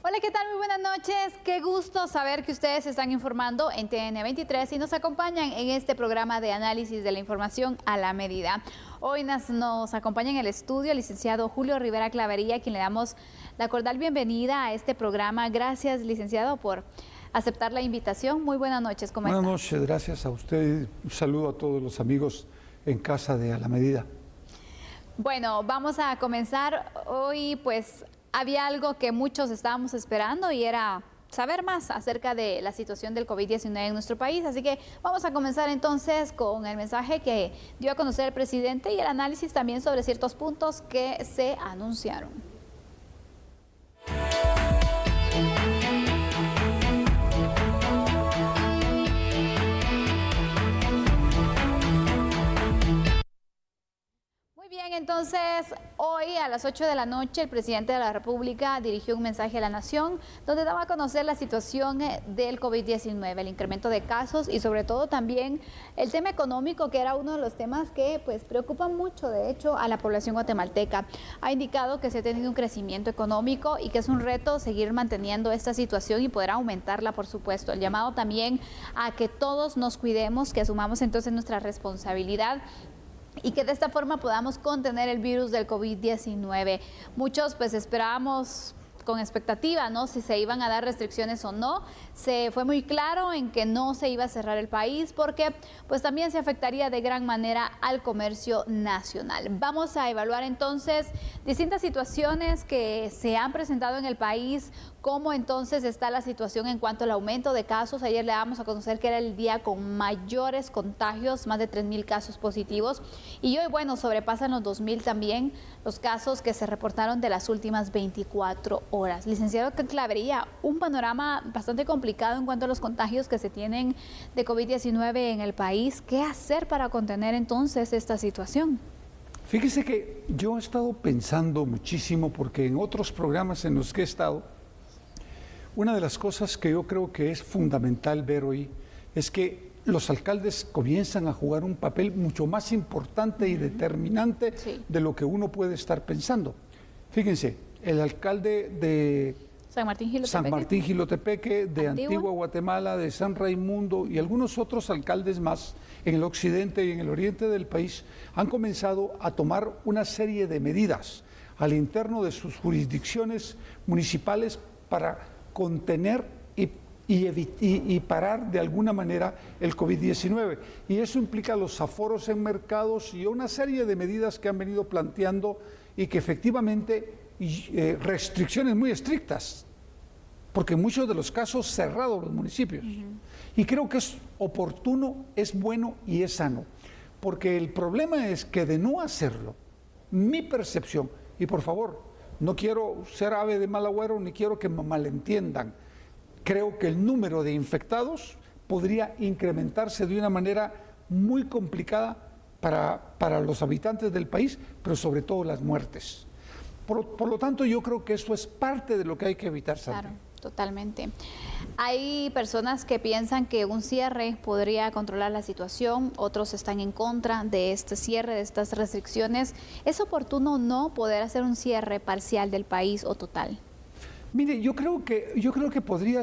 Hola, ¿qué tal? Muy buenas noches. Qué gusto saber que ustedes se están informando en TN23 y nos acompañan en este programa de análisis de la información a la medida. Hoy nos acompaña en el estudio el licenciado Julio Rivera Clavería, a quien le damos la cordial bienvenida a este programa. Gracias, licenciado, por aceptar la invitación. Muy buenas noches, ¿cómo está? Buenas noches, gracias a usted. Un saludo a todos los amigos en casa de A la Medida. Bueno, vamos a comenzar hoy, pues había algo que muchos estábamos esperando y era saber más acerca de la situación del COVID-19 en nuestro país. Así que vamos a comenzar entonces con el mensaje que dio a conocer el presidente y el análisis también sobre ciertos puntos que se anunciaron. Muy bien, entonces hoy a las 8 de la noche el presidente de la República dirigió un mensaje a la nación donde daba a conocer la situación del COVID-19, el incremento de casos y sobre todo también el tema económico, que era uno de los temas que pues preocupan mucho de hecho a la población guatemalteca. Ha indicado que se ha tenido un crecimiento económico y que es un reto seguir manteniendo esta situación y poder aumentarla, por supuesto. El llamado también a que todos nos cuidemos, que asumamos entonces nuestra responsabilidad y que de esta forma podamos contener el virus del COVID-19. Muchos pues esperábamos con expectativa, ¿no?, si se iban a dar restricciones o no. Se fue muy claro en que no se iba a cerrar el país porque pues también se afectaría de gran manera al comercio nacional. Vamos a evaluar entonces distintas situaciones que se han presentado en el país, cómo entonces está la situación en cuanto al aumento de casos. Ayer le damos a conocer que era el día con mayores contagios, más de 3.000 casos positivos. Y hoy, bueno, sobrepasan los 2.000 también los casos que se reportaron de las últimas 24 horas. Licenciado Clavería, un panorama bastante complicado en cuanto a los contagios que se tienen de COVID-19 en el país. ¿Qué hacer para contener entonces esta situación? Fíjese que yo he estado pensando muchísimo porque en otros programas en los que he estado, una de las cosas que yo creo que es fundamental ver hoy es que los alcaldes comienzan a jugar un papel mucho más importante y determinante de lo que uno puede estar pensando. Fíjense, el alcalde de San Martín Jilotepeque, de Antigua Guatemala, de San Raimundo y algunos otros alcaldes más en el occidente y en el oriente del país han comenzado a tomar una serie de medidas al interno de sus jurisdicciones municipales para contener y parar de alguna manera el COVID-19. Y eso implica los aforos en mercados y una serie de medidas que han venido planteando y que efectivamente restricciones muy estrictas, porque en muchos de los casos cerrados los municipios. Y creo que es oportuno, es bueno y es sano, porque el problema es que de no hacerlo, mi percepción, y por favor, no quiero ser ave de mal agüero ni quiero que me malentiendan, creo que el número de infectados podría incrementarse de una manera muy complicada para los habitantes del país, pero sobre todo las muertes. Por lo tanto, yo creo que eso es parte de lo que hay que evitar, Sandy. Claro, totalmente. Hay personas que piensan que un cierre podría controlar la situación, otros están en contra de este cierre, de estas restricciones. ¿Es oportuno o no poder hacer un cierre parcial del país o total? Mire, yo creo que podría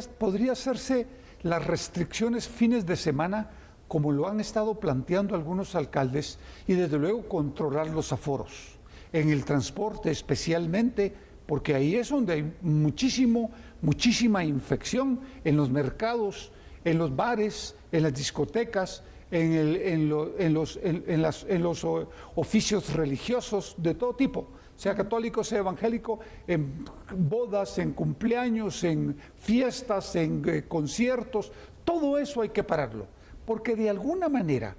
hacerse las restricciones fines de semana, como lo han estado planteando algunos alcaldes, y desde luego controlar los aforos. En el transporte especialmente, porque ahí es donde hay muchísima infección, en los mercados, en los bares, en las discotecas, en los oficios religiosos de todo tipo, sea católico, sea evangélico, en bodas, en cumpleaños, en fiestas, en conciertos. Todo eso hay que pararlo, porque de alguna manera,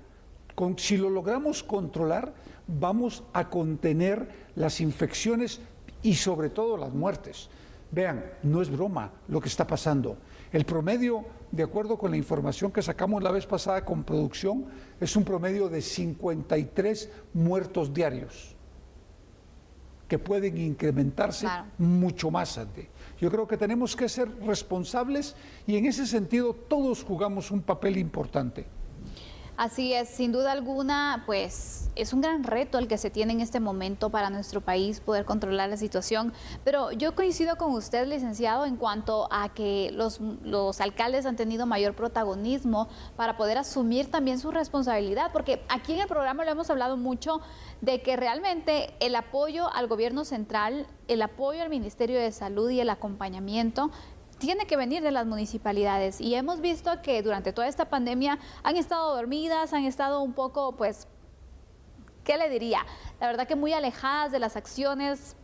si lo logramos controlar, vamos a contener las infecciones y sobre todo las muertes. Vean, no es broma lo que está pasando. El promedio, de acuerdo con la información que sacamos la vez pasada con producción, es un promedio de 53 muertos diarios, que pueden incrementarse mucho más antes. Yo creo que tenemos que ser responsables y en ese sentido todos jugamos un papel importante. Así es, sin duda alguna, pues es un gran reto el que se tiene en este momento para nuestro país poder controlar la situación, pero yo coincido con usted, licenciado, en cuanto a que los alcaldes han tenido mayor protagonismo para poder asumir también su responsabilidad, porque aquí en el programa lo hemos hablado mucho de que realmente el apoyo al gobierno central, el apoyo al Ministerio de Salud y el acompañamiento tiene que venir de las municipalidades, y hemos visto que durante toda esta pandemia han estado dormidas, han estado un poco, pues, ¿qué le diría? La verdad que muy alejadas de las acciones.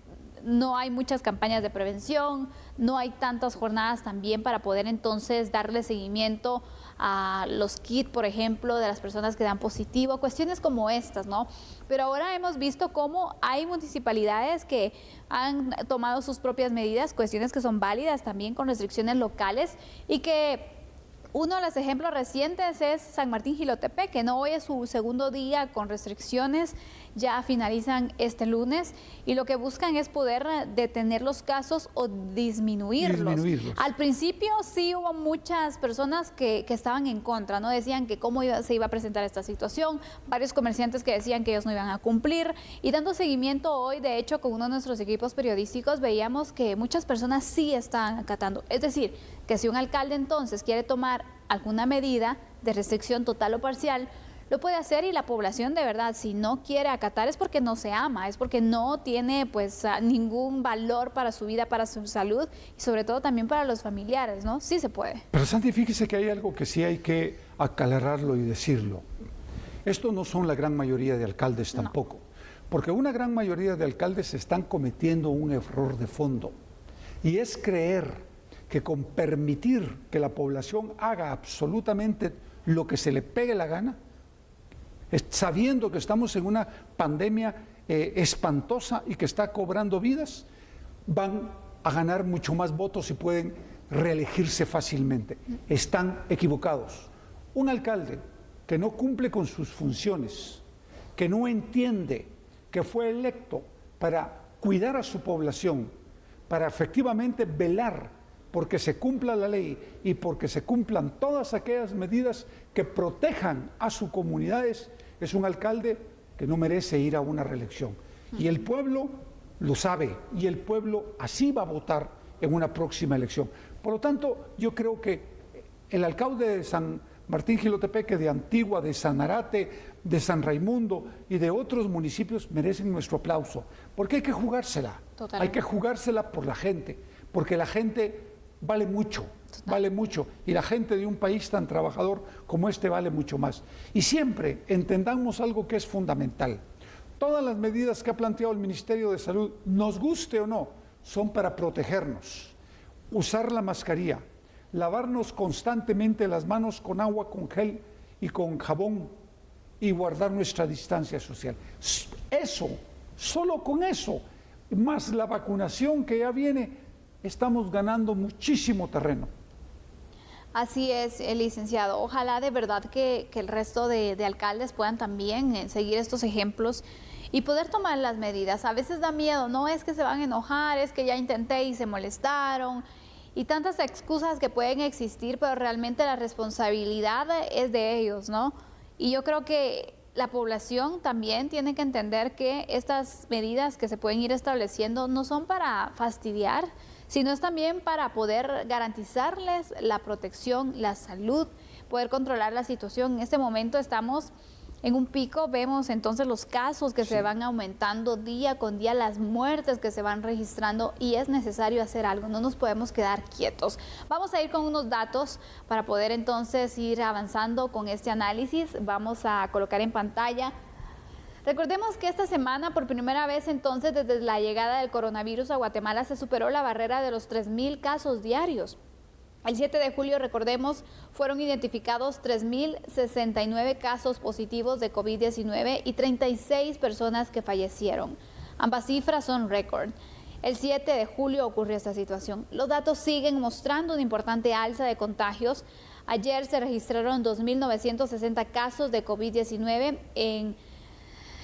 No hay muchas campañas de prevención, no hay tantas jornadas también para poder entonces darle seguimiento a los kits, por ejemplo, de las personas que dan positivo, cuestiones como estas, ¿no? Pero ahora hemos visto cómo hay municipalidades que han tomado sus propias medidas, cuestiones que son válidas también con restricciones locales, y que uno de los ejemplos recientes es San Martín Jilotepec, que no hoy es su segundo día con restricciones, ya finalizan este lunes, y lo que buscan es poder detener los casos o disminuirlos. Al principio sí hubo muchas personas que estaban en contra, ¿no? Decían que cómo se iba a presentar esta situación, varios comerciantes que decían que ellos no iban a cumplir, y dando seguimiento hoy, de hecho, con uno de nuestros equipos periodísticos, veíamos que muchas personas sí estaban acatando. Es decir, que si un alcalde entonces quiere tomar alguna medida de restricción total o parcial, lo puede hacer, y la población de verdad, si no quiere acatar, es porque no se ama, es porque no tiene pues ningún valor para su vida, para su salud, y sobre todo también para los familiares, ¿no? Sí se puede. Pero Santi, fíjese que hay algo que sí hay que aclararlo y decirlo. Esto no son la gran mayoría de alcaldes tampoco, porque una gran mayoría de alcaldes están cometiendo un error de fondo, y es creer que con permitir que la población haga absolutamente lo que se le pegue la gana, sabiendo que estamos en una pandemia espantosa y que está cobrando vidas, van a ganar mucho más votos y pueden reelegirse fácilmente. Están equivocados. Un alcalde que no cumple con sus funciones, que no entiende que fue electo para cuidar a su población, para efectivamente velar porque se cumpla la ley y porque se cumplan todas aquellas medidas que protejan a sus comunidades, es un alcalde que no merece ir a una reelección. Y el pueblo lo sabe, y el pueblo así va a votar en una próxima elección. Por lo tanto, yo creo que el alcalde de San Martín Jilotepec, de Antigua, de Sanarate, de San Raimundo y de otros municipios merecen nuestro aplauso, porque hay que jugársela. Totalmente. Hay que jugársela por la gente, porque la gente vale mucho, vale mucho, y la gente de un país tan trabajador como este vale mucho más. Y siempre entendamos algo que es fundamental. Todas las medidas que ha planteado el Ministerio de Salud, nos guste o no, son para protegernos. Usar la mascarilla, lavarnos constantemente las manos con agua, con gel y con jabón, y guardar nuestra distancia social. Eso, solo con eso, más la vacunación que ya viene, estamos ganando muchísimo terreno. Así es, licenciado. Ojalá de verdad que el resto de alcaldes puedan también seguir estos ejemplos y poder tomar las medidas. A veces da miedo, no es que se van a enojar, es que ya intenté y se molestaron, y tantas excusas que pueden existir, pero realmente la responsabilidad es de ellos, ¿no? Y yo creo que la población también tiene que entender que estas medidas que se pueden ir estableciendo no son para fastidiar, sino es también para poder garantizarles la protección, la salud, poder controlar la situación. En este momento estamos en un pico, vemos entonces los casos que se van aumentando día con día, las muertes que se van registrando, y es necesario hacer algo, no nos podemos quedar quietos. Vamos a ir con unos datos para poder entonces ir avanzando con este análisis. Vamos a colocar en pantalla. Recordemos que esta semana, por primera vez entonces desde la llegada del coronavirus a Guatemala, se superó la barrera de los 3.000 casos diarios. El 7 de julio, recordemos, fueron identificados 3.069 casos positivos de COVID-19 y 36 personas que fallecieron. Ambas cifras son récord. El 7 de julio ocurrió esta situación. Los datos siguen mostrando una importante alza de contagios. Ayer se registraron 2.960 casos de COVID-19 en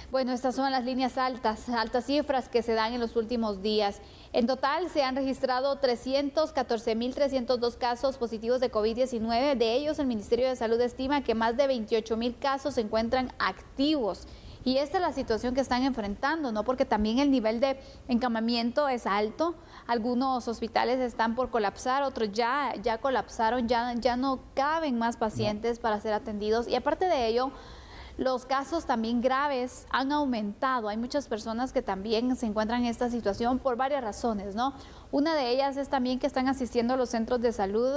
Bueno, estas son las líneas altas cifras que se dan en los últimos días. En total se han registrado 314.302 casos positivos de COVID-19. De ellos, el Ministerio de Salud estima que más de 28.000 casos se encuentran activos. Y esta es la situación que están enfrentando, ¿no? Porque también el nivel de encamamiento es alto. Algunos hospitales están por colapsar, otros ya colapsaron, ya no caben más pacientes para ser atendidos. Y aparte de ello, los casos también graves han aumentado. Hay muchas personas que también se encuentran en esta situación por varias razones, ¿no? Una de ellas es también que están asistiendo a los centros de salud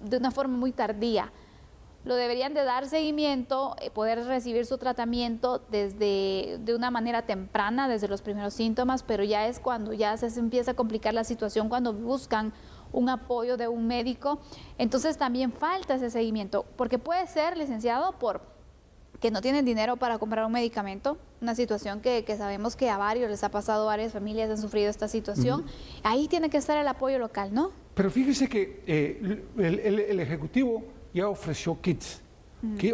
de una forma muy tardía. Lo deberían de dar seguimiento, poder recibir su tratamiento de una manera temprana, desde los primeros síntomas, pero ya es cuando ya se empieza a complicar la situación, cuando buscan un apoyo de un médico. Entonces también falta ese seguimiento, porque puede ser, licenciado, por que no tienen dinero para comprar un medicamento, una situación que sabemos que a varios les ha pasado, varias familias han sufrido esta situación. Ahí tiene que estar el apoyo local, ¿no? Pero fíjese que el Ejecutivo ya ofreció kits,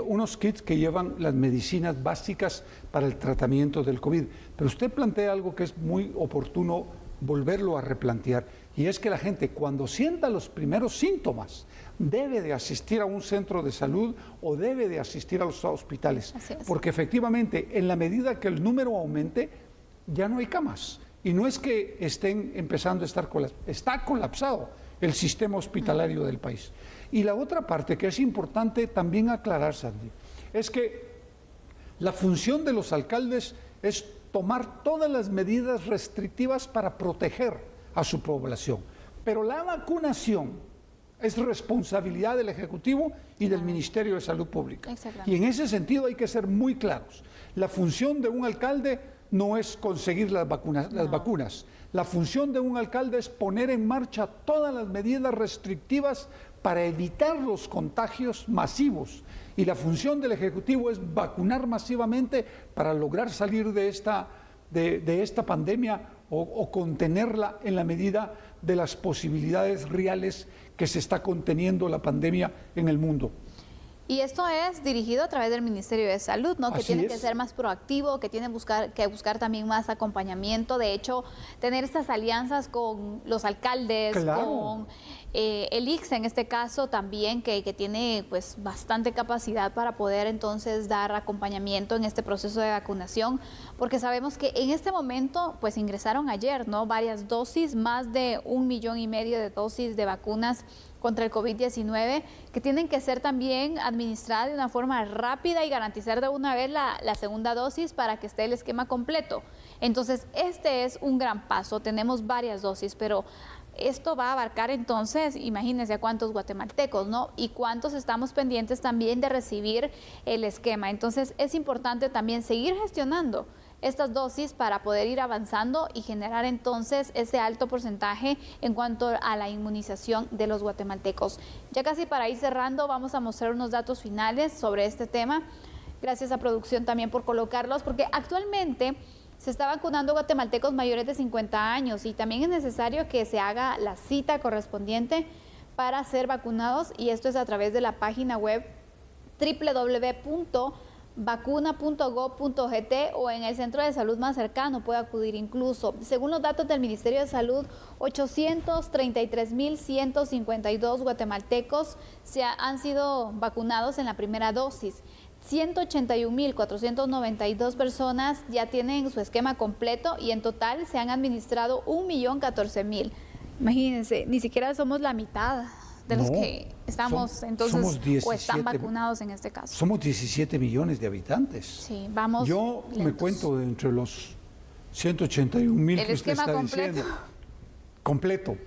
unos kits que llevan las medicinas básicas para el tratamiento del COVID. Pero usted plantea algo que es muy oportuno volverlo a replantear, y es que la gente, cuando sienta los primeros síntomas, debe de asistir a un centro de salud o debe de asistir a los hospitales, porque efectivamente en la medida que el número aumente ya no hay camas, y no es que estén empezando a estar está colapsado el sistema hospitalario del país. Y la otra parte que es importante también aclarar, Sandy, es que la función de los alcaldes es tomar todas las medidas restrictivas para proteger a su población, pero la vacunación es responsabilidad del Ejecutivo y del Ministerio de Salud Pública. Y en ese sentido hay que ser muy claros. La función de un alcalde no es conseguir las vacunas. La función de un alcalde es poner en marcha todas las medidas restrictivas para evitar los contagios masivos. Y la función del Ejecutivo es vacunar masivamente para lograr salir de esta pandemia o contenerla en la medida de las posibilidades reales que se está conteniendo la pandemia en el mundo. Y esto es dirigido a través del Ministerio de Salud, ¿no? Que tiene que ser más proactivo, que tiene que buscar también más acompañamiento. De hecho, tener estas alianzas con los alcaldes, con el ICSE en este caso también, que tiene pues bastante capacidad para poder entonces dar acompañamiento en este proceso de vacunación, porque sabemos que en este momento pues ingresaron ayer, ¿no? Varias dosis, más de 1,5 millones de dosis de vacunas contra el COVID-19, que tienen que ser también administradas de una forma rápida y garantizar de una vez la segunda dosis para que esté el esquema completo. Entonces, este es un gran paso. Tenemos varias dosis, pero esto va a abarcar entonces, imagínense a cuántos guatemaltecos, ¿no? Y cuántos estamos pendientes también de recibir el esquema. Entonces, es importante también seguir gestionando estas dosis para poder ir avanzando y generar entonces ese alto porcentaje en cuanto a la inmunización de los guatemaltecos. Ya casi para ir cerrando, vamos a mostrar unos datos finales sobre este tema. Gracias a producción también por colocarlos, porque actualmente se está vacunando guatemaltecos mayores de 50 años y también es necesario que se haga la cita correspondiente para ser vacunados, y esto es a través de la página web www.vacuna.gov.gt o en el centro de salud más cercano puede acudir incluso. Según los datos del Ministerio de Salud, 833.152 guatemaltecos han sido vacunados en la primera dosis. 181.492 personas ya tienen su esquema completo y en total se han administrado 1.014.000. Imagínense, ni siquiera somos la mitad de los que estamos entonces o están vacunados en este caso. Somos 17 millones de habitantes. Sí, vamos. Yo me cuento de entre los 181.000 que usted está diciendo. Completo.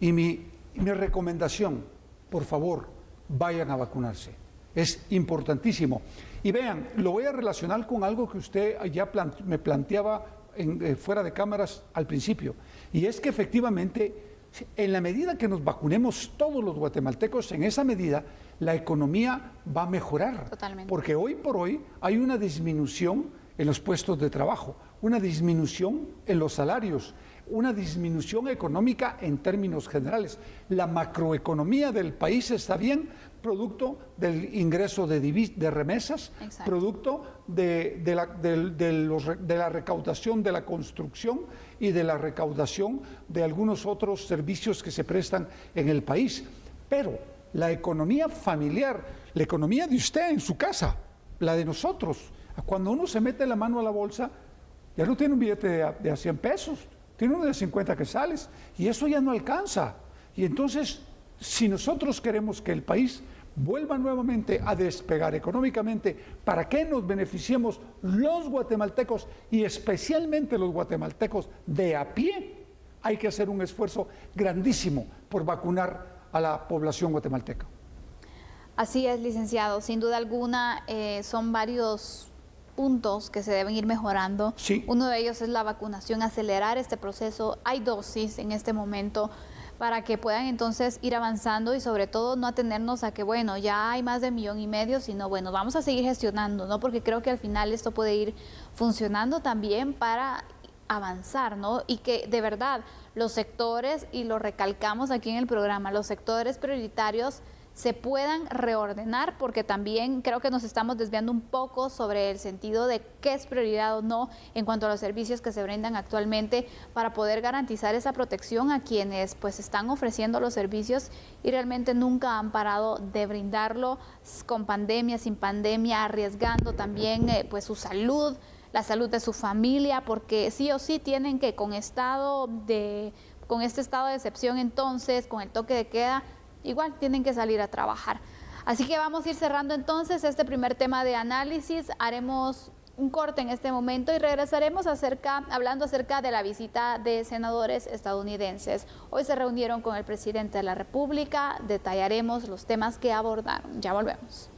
Y mi recomendación, por favor, vayan a vacunarse. Es importantísimo. Y vean, lo voy a relacionar con algo que usted ya me planteaba fuera de cámaras al principio. Y es que efectivamente, en la medida que nos vacunemos todos los guatemaltecos, en esa medida la economía va a mejorar. Totalmente. Porque hoy por hoy hay una disminución en los puestos de trabajo, una disminución en los salarios, una disminución económica en términos generales. La macroeconomía del país está bien, producto del ingreso de remesas, exacto, producto de la recaudación de la construcción y de la recaudación de algunos otros servicios que se prestan en el país. Pero la economía familiar, la economía de usted en su casa, la de nosotros, cuando uno se mete la mano a la bolsa, ya no tiene un billete de a 100 pesos, tiene uno de 50 quetzales, y eso ya no alcanza. Y entonces, si nosotros queremos que el país vuelva nuevamente a despegar económicamente, para que nos beneficiemos los guatemaltecos, y especialmente los guatemaltecos de a pie, hay que hacer un esfuerzo grandísimo por vacunar a la población guatemalteca. Así es, licenciado. Sin duda alguna, son varios puntos que se deben ir mejorando. Sí. Uno de ellos es la vacunación, acelerar este proceso. Hay dosis en este momento para que puedan entonces ir avanzando y sobre todo no atenernos a que, bueno, ya hay más de 1,5 millones, sino, bueno, vamos a seguir gestionando, ¿no? Porque creo que al final esto puede ir funcionando también para avanzar, ¿no? Y que de verdad los sectores, y lo recalcamos aquí en el programa, los sectores prioritarios se puedan reordenar, porque también creo que nos estamos desviando un poco sobre el sentido de qué es prioridad o no en cuanto a los servicios que se brindan actualmente para poder garantizar esa protección a quienes pues están ofreciendo los servicios y realmente nunca han parado de brindarlo, con pandemia, sin pandemia, arriesgando también pues su salud, la salud de su familia, porque sí o sí tienen que con este estado de excepción, entonces con el toque de queda, igual tienen que salir a trabajar. Así que vamos a ir cerrando entonces este primer tema de análisis. Haremos un corte en este momento y regresaremos hablando acerca de la visita de senadores estadounidenses. Hoy se reunieron con el presidente de la República, detallaremos los temas que abordaron. Ya volvemos.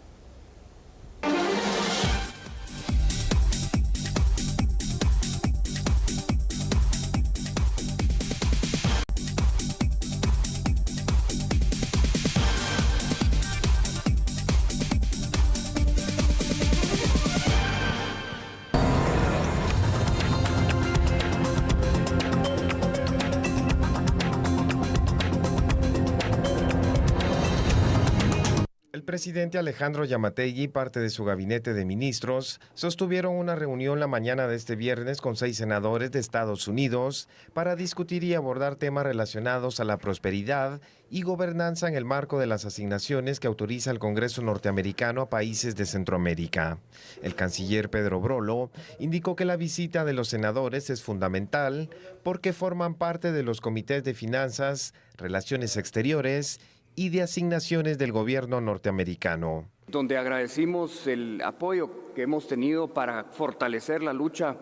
El presidente Alejandro Giammattei y parte de su gabinete de ministros sostuvieron una reunión la mañana de este viernes con 6 senadores de Estados Unidos para discutir y abordar temas relacionados a la prosperidad y gobernanza en el marco de las asignaciones que autoriza el Congreso norteamericano a países de Centroamérica. El canciller Pedro Brolo indicó que la visita de los senadores es fundamental porque forman parte de los comités de finanzas, relaciones exteriores y de asignaciones del gobierno norteamericano. Donde agradecimos el apoyo que hemos tenido para fortalecer la lucha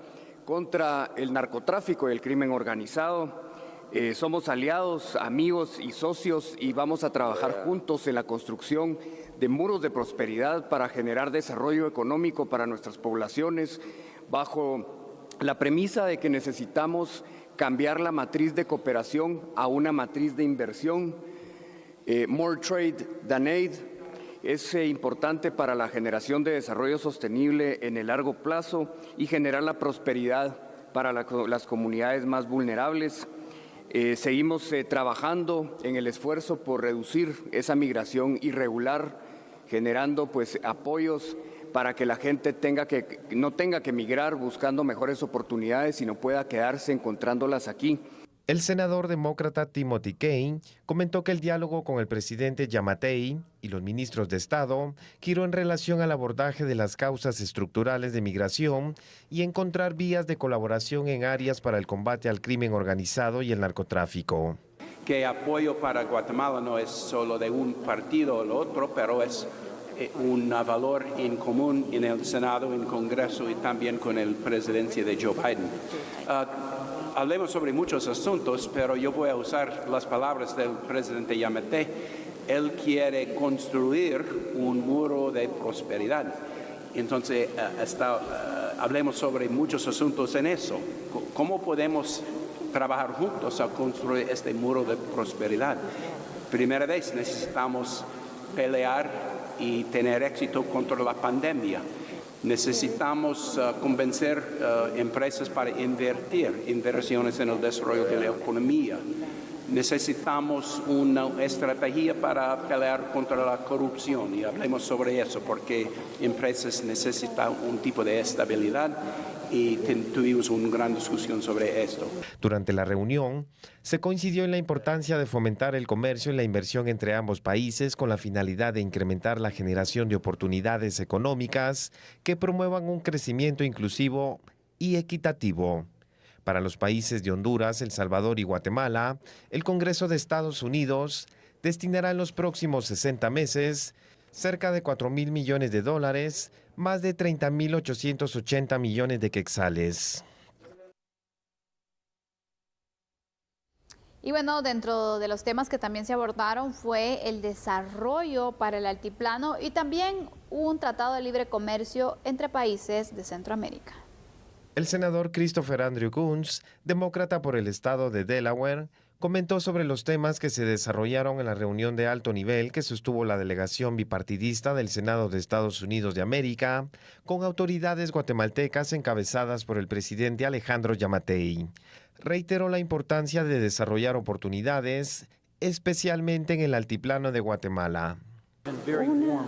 contra el narcotráfico y el crimen organizado. Somos aliados, amigos y socios y vamos a trabajar juntos en la construcción de muros de prosperidad para generar desarrollo económico para nuestras poblaciones, bajo la premisa de que necesitamos cambiar la matriz de cooperación a una matriz de inversión. More trade than aid es importante para la generación de desarrollo sostenible en el largo plazo y generar la prosperidad para las comunidades más vulnerables. Seguimos trabajando en el esfuerzo por reducir esa migración irregular, generando pues apoyos para que la gente no tenga que migrar buscando mejores oportunidades, sino pueda quedarse encontrándolas aquí. El senador demócrata Timothy Kaine comentó que el diálogo con el presidente Giammattei y los ministros de Estado giró en relación al abordaje de las causas estructurales de migración y encontrar vías de colaboración en áreas para el combate al crimen organizado y el narcotráfico. Que apoyo para Guatemala no es solo de un partido o el otro, pero es un valor en común en el Senado, en el Congreso y también con la presidencia de Joe Biden. Hablemos sobre muchos asuntos, pero yo voy a usar las palabras del presidente Giammattei. Él quiere construir un muro de prosperidad. Entonces, hablemos sobre muchos asuntos en eso. ¿Cómo podemos trabajar juntos a construir este muro de prosperidad? Primera vez necesitamos pelear y tener éxito contra la pandemia. Necesitamos convencer empresas para inversiones en el desarrollo de la economía. Necesitamos una estrategia para pelear contra la corrupción y hablemos sobre eso porque empresas necesitan un tipo de estabilidad y tuvimos una gran discusión sobre esto. Durante la reunión, se coincidió en la importancia de fomentar el comercio y la inversión entre ambos países con la finalidad de incrementar la generación de oportunidades económicas que promuevan un crecimiento inclusivo y equitativo. Para los países de Honduras, El Salvador y Guatemala, el Congreso de Estados Unidos destinará en los próximos 60 meses cerca de $4,000 millones, más de 30.880 millones de quetzales. Y bueno, dentro de los temas que también se abordaron fue el desarrollo para el altiplano y también un tratado de libre comercio entre países de Centroamérica. El senador Christopher Andrew Coons, demócrata por el estado de Delaware, comentó sobre los temas que se desarrollaron en la reunión de alto nivel que sostuvo la delegación bipartidista del Senado de Estados Unidos de América con autoridades guatemaltecas encabezadas por el presidente Alejandro Yamatei. Reiteró la importancia de desarrollar oportunidades, especialmente en el altiplano de Guatemala. Una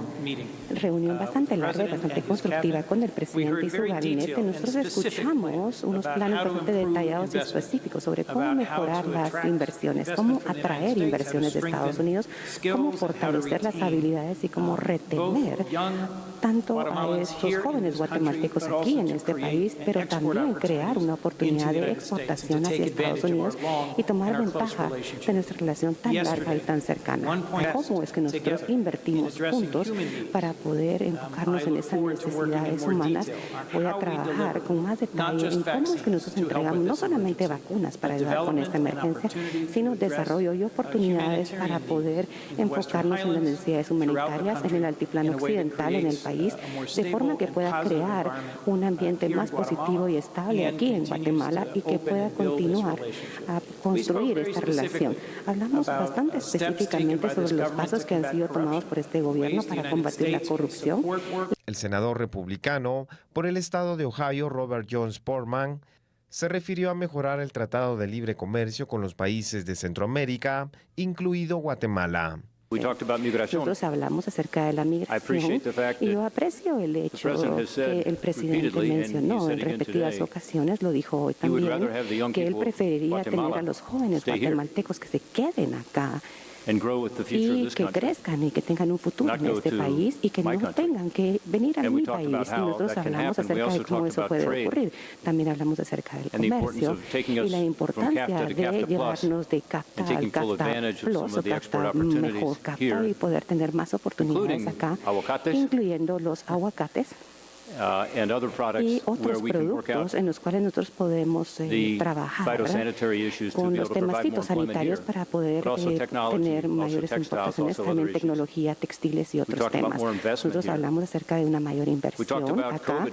reunión bastante larga y bastante constructiva con el presidente y su gabinete. Nosotros escuchamos unos planes bastante detallados y específicos sobre cómo mejorar las inversiones, cómo atraer inversiones de Estados Unidos, cómo fortalecer las habilidades y cómo retener tanto a estos jóvenes guatemaltecos aquí en este país, pero también crear una oportunidad de exportación hacia Estados Unidos y tomar ventaja de nuestra relación tan larga y tan cercana. ¿Cómo es que nosotros invertimos juntos para poder enfocarnos en esas necesidades humanas? Voy a trabajar con más detalle en cómo es que nosotros entregamos no solamente vacunas para ayudar con esta emergencia, sino desarrollo y oportunidades para poder enfocarnos en las necesidades humanitarias en el altiplano occidental, en el país, de forma que pueda crear un ambiente más positivo y estable aquí en Guatemala y que pueda continuar a construir esta relación. Hablamos bastante específicamente sobre los pasos que han sido tomados por este gobierno para combatir la corrupción. El senador republicano por el estado de Ohio, Robert Jones Portman, se refirió a mejorar el Tratado de Libre Comercio con los países de Centroamérica, incluido Guatemala. Nosotros hablamos acerca de la migración y yo aprecio el hecho que el presidente mencionó en repetidas ocasiones, lo dijo hoy también, que él preferiría tener a los jóvenes guatemaltecos que se queden acá y que crezcan y que tengan un futuro en este país y que no tengan que venir a mi país. Y nosotros hablamos acerca de cómo eso puede ocurrir. También hablamos acerca del comercio y la importancia de llevarnos de CAFTA al CAFTA Plus o CAFTA mejor CAFTA y poder tener más oportunidades acá, incluyendo los aguacates y otros productos en los cuales nosotros podemos trabajar con los temas fitosanitarios para poder tener mayores importaciones, también tecnología, textiles y otros temas. Nosotros hablamos acerca de una mayor inversión acá.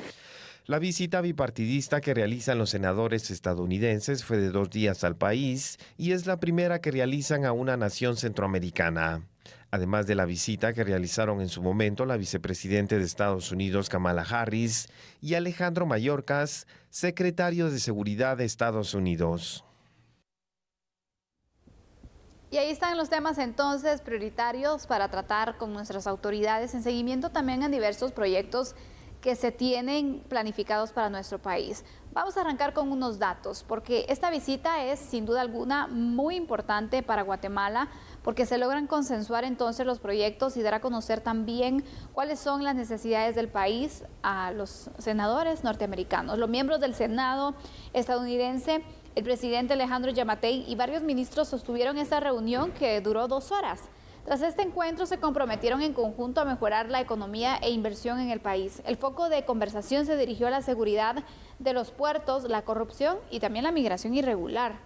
La visita bipartidista que realizan los senadores estadounidenses fue de 2 días al país y es la primera que realizan a una nación centroamericana. Además de la visita que realizaron en su momento la vicepresidenta de Estados Unidos, Kamala Harris, y Alejandro Mayorkas, secretario de Seguridad de Estados Unidos. Y ahí están los temas entonces prioritarios para tratar con nuestras autoridades en seguimiento también a diversos proyectos que se tienen planificados para nuestro país. Vamos a arrancar con unos datos, porque esta visita es sin duda alguna muy importante para Guatemala, porque se logran consensuar entonces los proyectos y dar a conocer también cuáles son las necesidades del país a los senadores norteamericanos. Los miembros del Senado estadounidense, el presidente Alejandro Yamatei y varios ministros sostuvieron esta reunión que duró 2 horas. Tras este encuentro se comprometieron en conjunto a mejorar la economía e inversión en el país. El foco de conversación se dirigió a la seguridad de los puertos, la corrupción y también la migración irregular.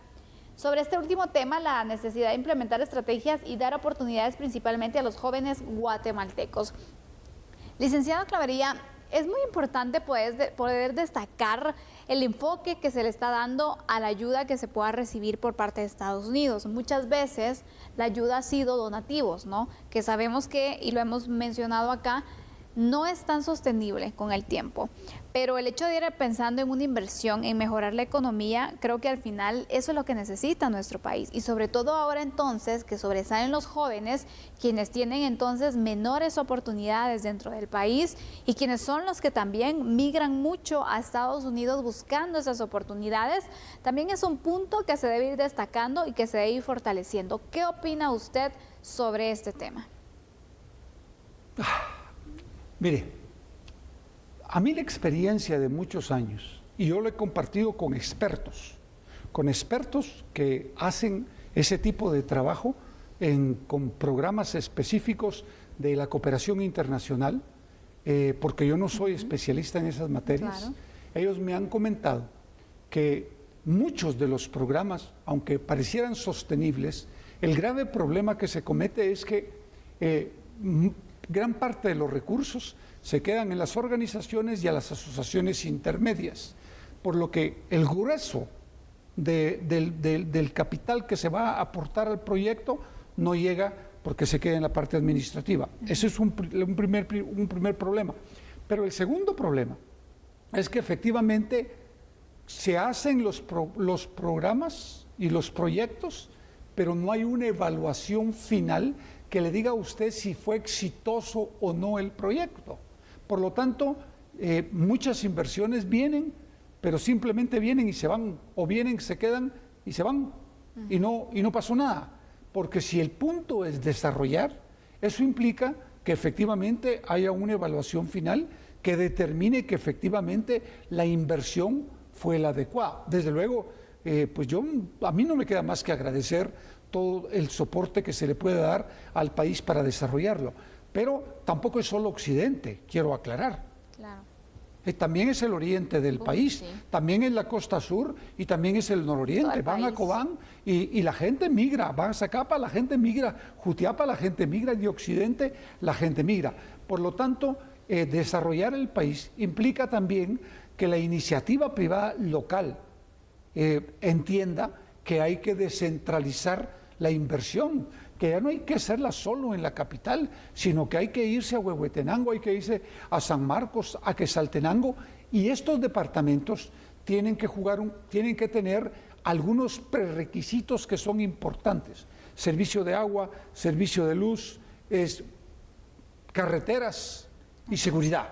Sobre este último tema, la necesidad de implementar estrategias y dar oportunidades principalmente a los jóvenes guatemaltecos. Licenciado Clavería, es muy importante poder destacar el enfoque que se le está dando a la ayuda que se pueda recibir por parte de Estados Unidos. Muchas veces la ayuda ha sido donativos, ¿no? Que sabemos que, y lo hemos mencionado acá, no es tan sostenible con el tiempo. Pero el hecho de ir pensando en una inversión, en mejorar la economía, creo que al final eso es lo que necesita nuestro país. Y sobre todo ahora entonces que sobresalen los jóvenes, quienes tienen entonces menores oportunidades dentro del país y quienes son los que también migran mucho a Estados Unidos buscando esas oportunidades, también es un punto que se debe ir destacando y que se debe ir fortaleciendo. ¿Qué opina usted sobre este tema? Mire, a mí la experiencia de muchos años, y yo lo he compartido con expertos que hacen ese tipo de trabajo con programas específicos de la cooperación internacional, porque yo no soy especialista en esas materias. Claro. Ellos me han comentado que muchos de los programas, aunque parecieran sostenibles, el grave problema que se comete es que gran parte de los recursos se quedan en las organizaciones y a las asociaciones intermedias, por lo que el grueso del capital que se va a aportar al proyecto no llega porque se queda en la parte administrativa. Ese es un primer problema. Pero el segundo problema es que efectivamente se hacen los programas y los proyectos, pero no hay una evaluación final que le diga a usted si fue exitoso o no el proyecto. Por lo tanto, muchas inversiones vienen, pero simplemente vienen y se van, o vienen, se quedan y se van, y no pasó nada. Porque si el punto es desarrollar, eso implica que efectivamente haya una evaluación final que determine que efectivamente la inversión fue la adecuada. Desde luego, pues a mí no me queda más que agradecer todo el soporte que se le puede dar al país para desarrollarlo. Pero tampoco es solo Occidente, quiero aclarar. Claro. También es el oriente del país, sí. También es la costa sur y también es el nororiente. Van a Cobán y la gente migra, van a Zacapa, la gente migra, Jutiapa, la gente migra, y Occidente, la gente migra. Por lo tanto, desarrollar el país implica también que la iniciativa privada local entienda que hay que descentralizar la inversión, que ya no hay que hacerla solo en la capital, sino que hay que irse a Huehuetenango, hay que irse a San Marcos, a Quetzaltenango, y estos departamentos tienen que tener algunos prerequisitos que son importantes: servicio de agua, servicio de luz, carreteras y seguridad.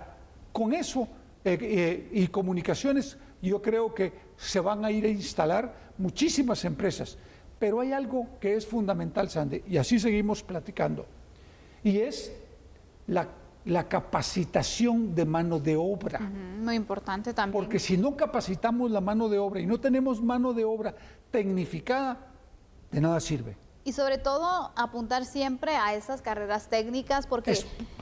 Con eso y comunicaciones, yo creo que se van a ir a instalar muchísimas empresas. Pero hay algo que es fundamental, Sandy, y así seguimos platicando, y es la capacitación de mano de obra. Muy importante también. Porque si no capacitamos la mano de obra y no tenemos mano de obra tecnificada, de nada sirve. Y sobre todo apuntar siempre a esas carreras técnicas, porque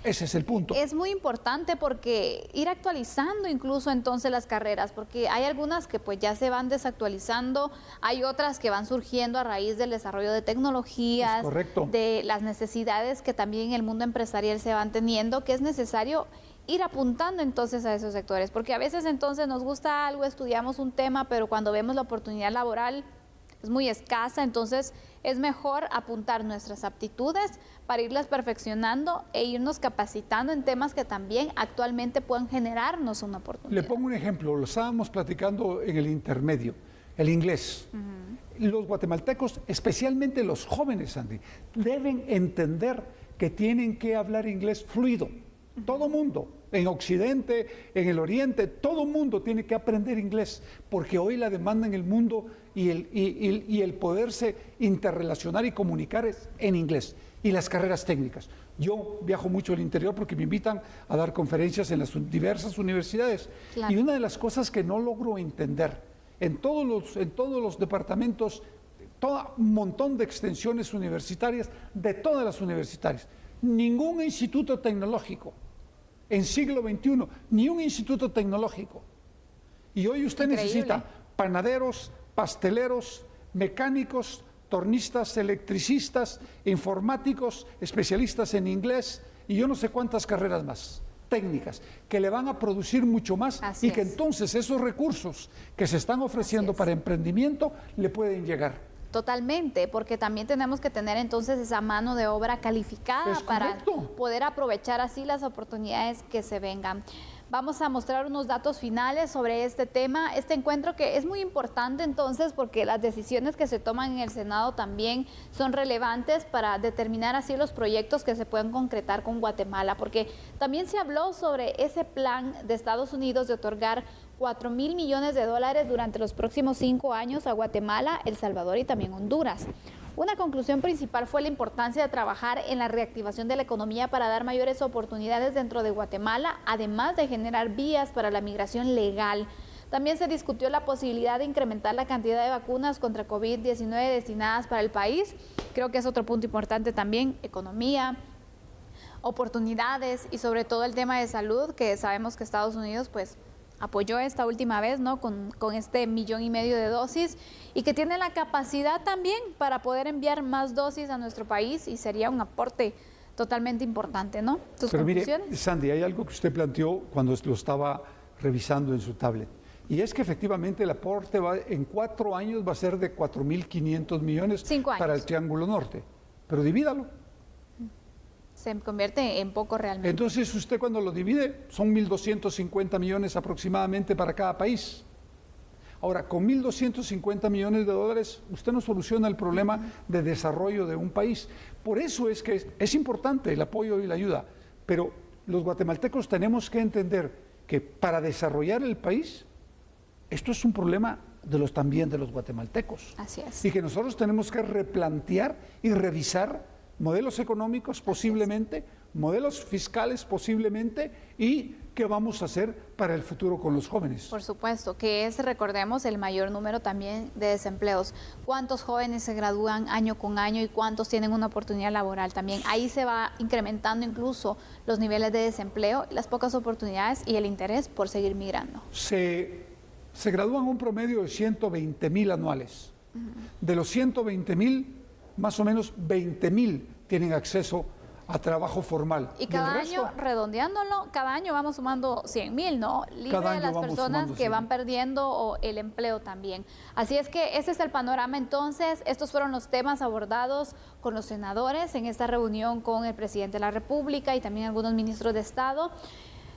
ese es el punto. Es muy importante, porque ir actualizando incluso entonces las carreras, porque hay algunas que pues ya se van desactualizando, hay otras que van surgiendo a raíz del desarrollo de tecnologías, de las necesidades que también el mundo empresarial se van teniendo, que es necesario ir apuntando entonces a esos sectores, porque a veces entonces nos gusta algo, estudiamos un tema, pero cuando vemos la oportunidad laboral es muy escasa. Entonces es mejor apuntar nuestras aptitudes para irlas perfeccionando e irnos capacitando en temas que también actualmente puedan generarnos una oportunidad. Le pongo un ejemplo, lo estábamos platicando en el intermedio, el inglés. Los guatemaltecos, especialmente los jóvenes, Andy, deben entender que tienen que hablar inglés fluido. Todo mundo, en Occidente, en el Oriente, todo mundo tiene que aprender inglés, porque hoy la demanda en el mundo y el poderse interrelacionar y comunicar es en inglés. Y las carreras técnicas. Yo viajo mucho al interior porque me invitan a dar conferencias en las diversas universidades. Claro. Y una de las cosas que no logro entender, en todos los departamentos, un montón de extensiones universitarias, de todas las universitarias, ningún instituto tecnológico en siglo XXI, ni un instituto tecnológico. Y hoy usted necesita panaderos, pasteleros, mecánicos, tornistas, electricistas, informáticos, especialistas en inglés y yo no sé cuántas carreras más técnicas que le van a producir mucho más. Así y que entonces esos recursos que se están ofreciendo para emprendimiento le pueden llegar. Totalmente, porque también tenemos que tener entonces esa mano de obra calificada para poder aprovechar así las oportunidades que se vengan. Vamos a mostrar unos datos finales sobre este tema, este encuentro que es muy importante entonces porque las decisiones que se toman en el Senado también son relevantes para determinar así los proyectos que se pueden concretar con Guatemala, porque también se habló sobre ese plan de Estados Unidos de otorgar $4,000 millones durante los próximos 5 años a Guatemala, El Salvador y también Honduras. Una conclusión principal fue la importancia de trabajar en la reactivación de la economía para dar mayores oportunidades dentro de Guatemala, además de generar vías para la migración legal. También se discutió la posibilidad de incrementar la cantidad de vacunas contra COVID-19 destinadas para el país. Creo que es otro punto importante también, economía, oportunidades y sobre todo el tema de salud, que sabemos que Estados Unidos pues apoyó esta última vez, ¿no? con este 1,5 millones de dosis y que tiene la capacidad también para poder enviar más dosis a nuestro país y sería un aporte totalmente importante, ¿no? ¿Sus conclusiones? Mire, Sandy, hay algo que usted planteó cuando lo estaba revisando en su tablet y es que efectivamente el aporte en 4 años va a ser de 4.500 millones 5 años. Para el Triángulo Norte, pero divídalo. Se convierte en poco realmente. Entonces usted cuando lo divide son 1.250 millones aproximadamente para cada país. Ahora, con 1.250 millones de dólares usted no soluciona el problema de desarrollo de un país. Por eso es que es importante el apoyo y la ayuda, pero los guatemaltecos tenemos que entender que para desarrollar el país, esto es un problema también de los guatemaltecos. Así es. Y que nosotros tenemos que replantear y revisar modelos económicos posiblemente, modelos fiscales posiblemente y qué vamos a hacer para el futuro con los jóvenes. Por supuesto, que es, recordemos, el mayor número también de desempleos. ¿Cuántos jóvenes se gradúan año con año y cuántos tienen una oportunidad laboral también? Ahí se va incrementando incluso los niveles de desempleo, las pocas oportunidades y el interés por seguir migrando. Se gradúan un promedio de 120,000 anuales. De los 120,000, más o menos 20,000 tienen acceso a trabajo formal. Y cada año, redondeándolo, cada año vamos sumando 100,000, ¿no? Libre de las personas que van perdiendo el empleo también. Así es que ese es el panorama entonces. Estos fueron los temas abordados con los senadores en esta reunión con el presidente de la República y también algunos ministros de Estado.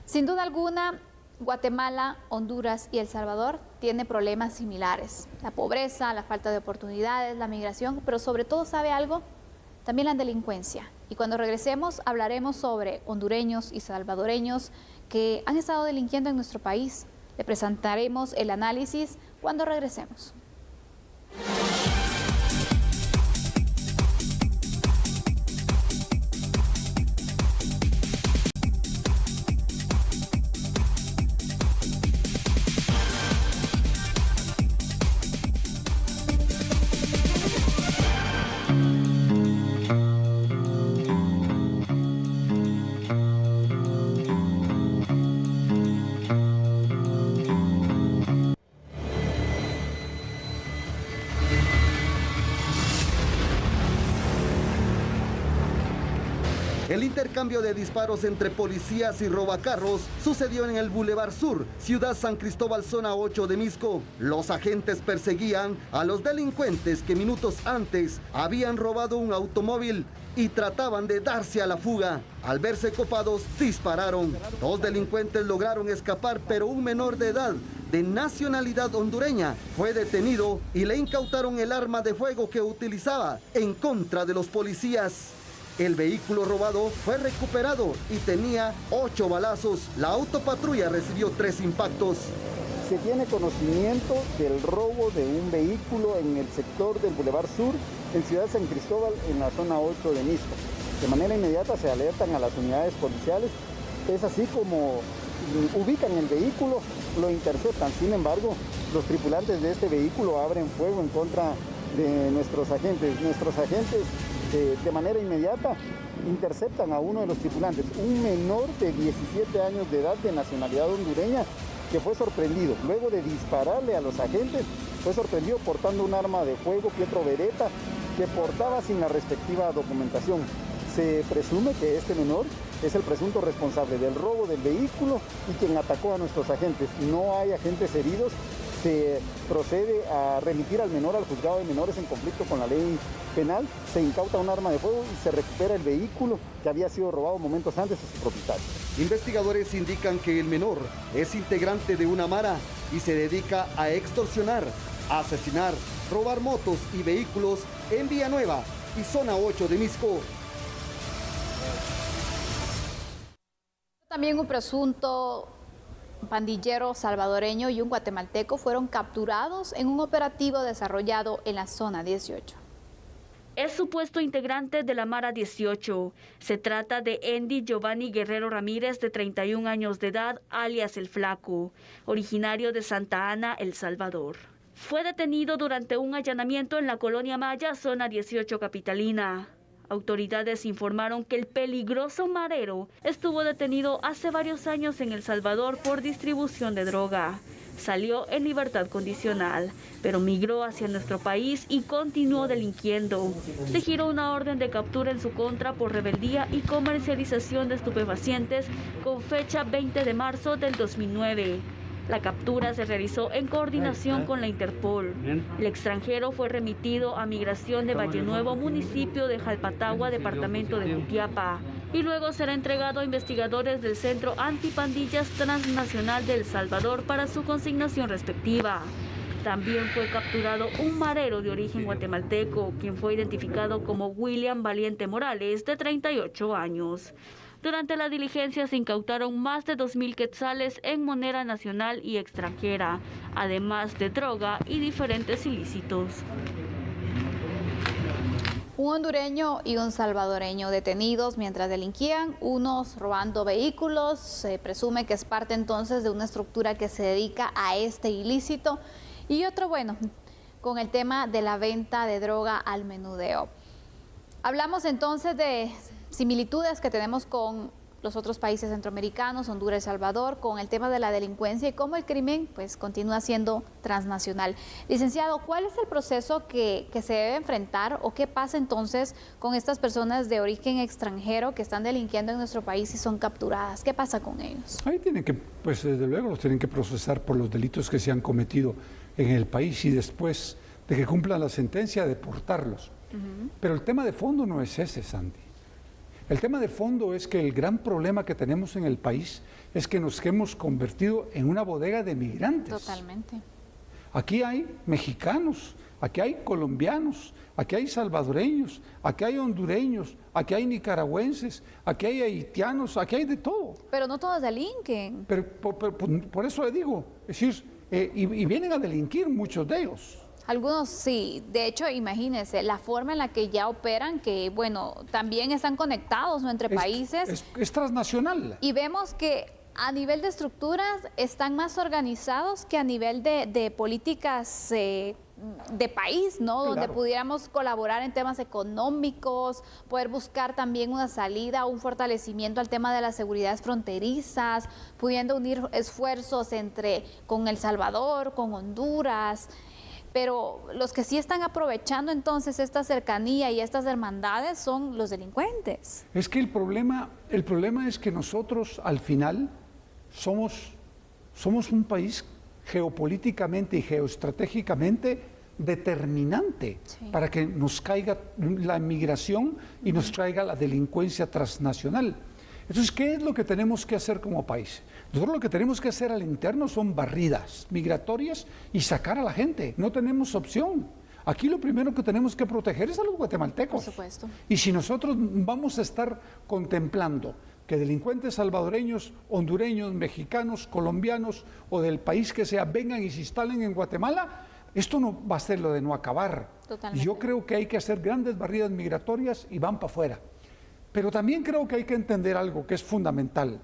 Sin duda alguna, Guatemala, Honduras y El Salvador tienen problemas similares. La pobreza, la falta de oportunidades, la migración, pero sobre todo, ¿sabe algo? También la delincuencia. Y cuando regresemos hablaremos sobre hondureños y salvadoreños que han estado delinquiendo en nuestro país. Le presentaremos el análisis cuando regresemos. El intercambio de disparos entre policías y robacarros sucedió en el Boulevard Sur, Ciudad San Cristóbal, zona 8 de Misco. Los agentes perseguían a los delincuentes que minutos antes habían robado un automóvil y trataban de darse a la fuga. Al verse copados, dispararon. 2 delincuentes lograron escapar, pero un menor de edad de nacionalidad hondureña fue detenido y le incautaron el arma de fuego que utilizaba en contra de los policías. El vehículo robado fue recuperado y tenía 8 balazos. La autopatrulla recibió 3 impactos. Se tiene conocimiento del robo de un vehículo en el sector del Boulevard Sur, en Ciudad San Cristóbal, en la zona 8 de Misco. De manera inmediata se alertan a las unidades policiales. Es así como ubican el vehículo, lo interceptan. Sin embargo, los tripulantes de este vehículo abren fuego en contra de nuestros agentes. Nuestros agentes de manera inmediata interceptan a uno de los tripulantes, un menor de 17 años de edad de nacionalidad hondureña, que fue sorprendido. Luego de dispararle a los agentes, fue sorprendido portando un arma de fuego Pietro Beretta que portaba sin la respectiva documentación. Se presume que este menor es el presunto responsable del robo del vehículo y quien atacó a nuestros agentes. No hay agentes heridos, se procede a remitir al menor al juzgado de menores en conflicto con la ley penal, se incauta un arma de fuego y se recupera el vehículo que había sido robado momentos antes a su propietario. Investigadores indican que el menor es integrante de una mara y se dedica a extorsionar, asesinar, robar motos y vehículos en Villanueva y zona 8 de Misco. También un presunto pandillero salvadoreño y un guatemalteco fueron capturados en un operativo desarrollado en la zona 18. Es supuesto integrante de la Mara 18. Se trata de Andy Giovanni Guerrero Ramírez, de 31 años de edad, alias El Flaco, originario de Santa Ana, El Salvador. Fue detenido durante un allanamiento en la Colonia Maya, zona 18 capitalina. Autoridades informaron que el peligroso marero estuvo detenido hace varios años en El Salvador por distribución de droga. Salió en libertad condicional, pero migró hacia nuestro país y continuó delinquiendo. Se giró una orden de captura en su contra por rebeldía y comercialización de estupefacientes con fecha 20 de marzo del 2009. La captura se realizó en coordinación con la Interpol. El extranjero fue remitido a Migración de Valle Nuevo, municipio de Jalpatagua, departamento de Jutiapa, y luego será entregado a investigadores del Centro Antipandillas Transnacional de El Salvador para su consignación respectiva. También fue capturado un marero de origen guatemalteco, quien fue identificado como William Valiente Morales, de 38 años. Durante la diligencia se incautaron más de 2.000 quetzales en moneda nacional y extranjera, además de droga y diferentes ilícitos. Un hondureño y un salvadoreño detenidos mientras delinquían, unos robando vehículos. Se presume que es parte entonces de una estructura que se dedica a este ilícito, y otro, bueno, con el tema de la venta de droga al menudeo. Hablamos entonces de similitudes que tenemos con los otros países centroamericanos, Honduras y Salvador, con el tema de la delincuencia y cómo el crimen pues continúa siendo transnacional. Licenciado, ¿cuál es el proceso que se debe enfrentar o qué pasa entonces con estas personas de origen extranjero que están delinquiendo en nuestro país y son capturadas? ¿Qué pasa con ellos? Ahí tienen que, pues desde luego los tienen que procesar por los delitos que se han cometido en el país y después de que cumplan la sentencia, deportarlos. Pero el tema de fondo no es ese, Sandy. El tema de fondo es que el gran problema que tenemos en el país es que nos hemos convertido en una bodega de migrantes. Totalmente. Aquí hay mexicanos, aquí hay colombianos, aquí hay salvadoreños, aquí hay hondureños, aquí hay nicaragüenses, aquí hay haitianos, aquí hay de todo. Pero no todos delinquen. Pero por eso le digo, es decir, y vienen a delinquir muchos de ellos. Algunos sí, de hecho, imagínense, la forma en la que ya operan, que bueno, también están conectados, ¿no?, entre países. Es transnacional. Y vemos que a nivel de estructuras están más organizados que a nivel de políticas de país, ¿no? Claro. Donde pudiéramos colaborar en temas económicos, poder buscar también una salida, un fortalecimiento al tema de las seguridades fronterizas, pudiendo unir esfuerzos con El Salvador, con Honduras. Pero los que sí están aprovechando entonces esta cercanía y estas hermandades son los delincuentes. Es que el problema es que nosotros al final somos un país geopolíticamente y geoestratégicamente determinante para que nos caiga la migración y nos traiga la delincuencia transnacional. Entonces, ¿qué es lo que tenemos que hacer como país? Nosotros lo que tenemos que hacer al interno son barridas migratorias y sacar a la gente. No tenemos opción. Aquí lo primero que tenemos que proteger es a los guatemaltecos. Por supuesto. Y si nosotros vamos a estar contemplando que delincuentes salvadoreños, hondureños, mexicanos, colombianos o del país que sea vengan y se instalen en Guatemala, esto no va a ser lo de no acabar. Totalmente. Yo creo que hay que hacer grandes barridas migratorias y van para afuera. Pero también creo que hay que entender algo que es fundamental.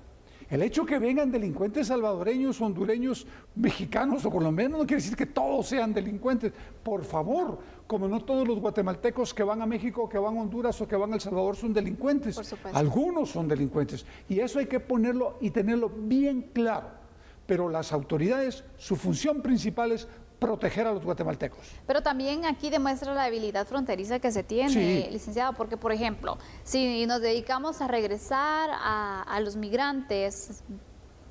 El hecho que vengan delincuentes salvadoreños, hondureños, mexicanos o colombianos no quiere decir que todos sean delincuentes. Por favor, como no todos los guatemaltecos que van a México, que van a Honduras o que van a El Salvador son delincuentes. Por supuesto. Algunos son delincuentes. Y eso hay que ponerlo y tenerlo bien claro. Pero las autoridades, su función principal es proteger a los guatemaltecos. Pero también aquí demuestra la debilidad fronteriza que se tiene, sí, licenciado, porque, por ejemplo, si nos dedicamos a regresar a los migrantes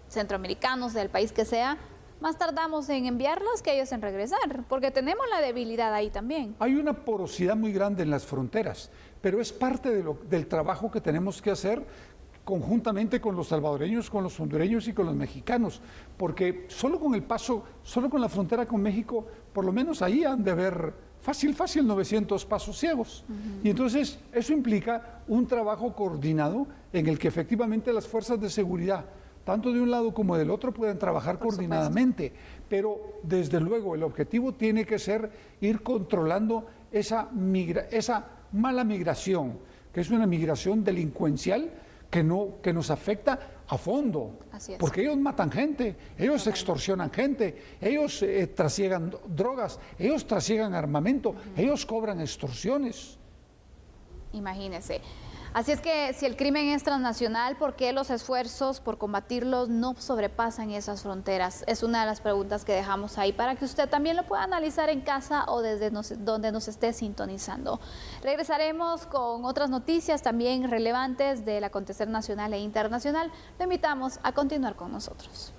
centroamericanos del país que sea, más tardamos en enviarlos que ellos en regresar, porque tenemos la debilidad ahí también. Hay una porosidad muy grande en las fronteras, pero es parte del trabajo que tenemos que hacer conjuntamente con los salvadoreños, con los hondureños y con los mexicanos, porque solo con el paso, solo con la frontera con México, por lo menos ahí han de haber fácil 900 pasos ciegos. Y entonces eso implica un trabajo coordinado en el que efectivamente las fuerzas de seguridad, tanto de un lado como del otro, pueden trabajar coordinadamente. Pero desde luego el objetivo tiene que ser ir controlando esa mala migración, que es una migración delincuencial que nos afecta a fondo, porque ellos matan gente, ellos extorsionan gente, ellos trasiegan drogas, ellos trasiegan armamento, ellos cobran extorsiones. Imagínense. Así es que si el crimen es transnacional, ¿por qué los esfuerzos por combatirlos no sobrepasan esas fronteras? Es una de las preguntas que dejamos ahí para que usted también lo pueda analizar en casa o desde donde nos esté sintonizando. Regresaremos con otras noticias también relevantes del acontecer nacional e internacional. Lo invitamos a continuar con nosotros.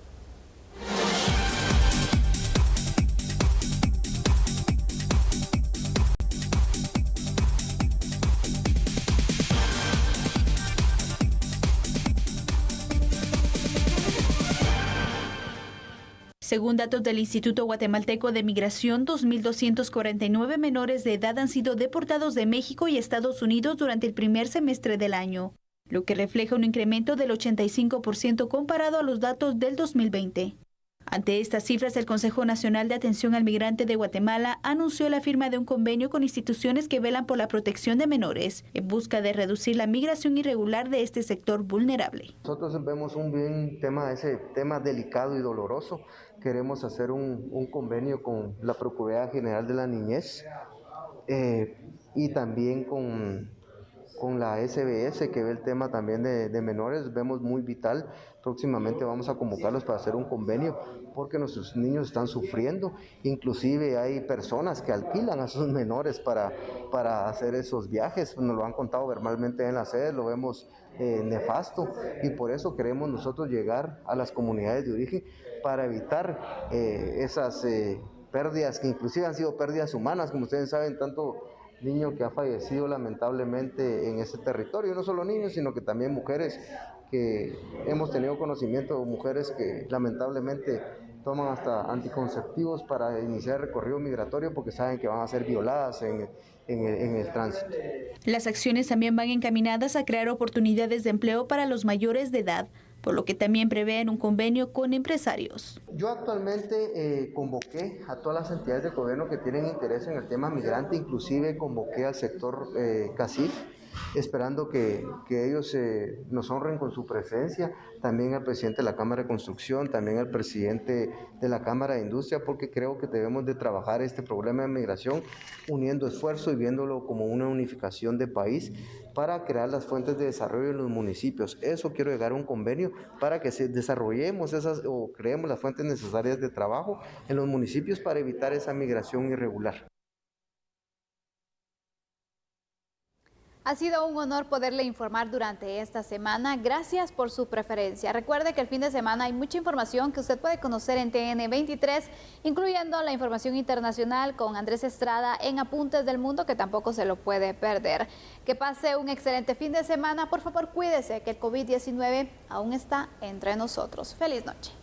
Según datos del Instituto Guatemalteco de Migración, 2.249 menores de edad han sido deportados de México y Estados Unidos durante el primer semestre del año, lo que refleja un incremento del 85% comparado a los datos del 2020. Ante estas cifras, el Consejo Nacional de Atención al Migrante de Guatemala anunció la firma de un convenio con instituciones que velan por la protección de menores, en busca de reducir la migración irregular de este sector vulnerable. Nosotros vemos ese tema delicado y doloroso. Queremos hacer un convenio con la Procuraduría General de la Niñez y también con la SBS, que ve el tema también de menores. Vemos muy vital. Próximamente vamos a convocarlos para hacer un convenio porque nuestros niños están sufriendo. Inclusive hay personas que alquilan a sus menores para hacer esos viajes. Nos lo han contado verbalmente en las sedes, lo vemos nefasto, y por eso queremos nosotros llegar a las comunidades de origen para evitar esas pérdidas que inclusive han sido pérdidas humanas, como ustedes saben, tanto niño que ha fallecido lamentablemente en ese territorio, no solo niños, sino que también mujeres que hemos tenido conocimiento, mujeres que lamentablemente toman hasta anticonceptivos para iniciar el recorrido migratorio porque saben que van a ser violadas en el tránsito. Las acciones también van encaminadas a crear oportunidades de empleo para los mayores de edad, por lo que también prevén un convenio con empresarios. Yo actualmente convoqué a todas las entidades de gobierno que tienen interés en el tema migrante, inclusive convoqué al sector CACIF, esperando que ellos nos honren con su presencia, también al presidente de la Cámara de Construcción, también al presidente de la Cámara de Industria, porque creo que debemos de trabajar este problema de migración uniendo esfuerzos y viéndolo como una unificación de país para crear las fuentes de desarrollo en los municipios. Eso quiero llegar a un convenio para que desarrollemos o creemos las fuentes necesarias de trabajo en los municipios para evitar esa migración irregular. Ha sido un honor poderle informar durante esta semana. Gracias por su preferencia. Recuerde que el fin de semana hay mucha información que usted puede conocer en TN23, incluyendo la información internacional con Andrés Estrada en Apuntes del Mundo, que tampoco se lo puede perder. Que pase un excelente fin de semana. Por favor, cuídese, que el COVID-19 aún está entre nosotros. Feliz noche.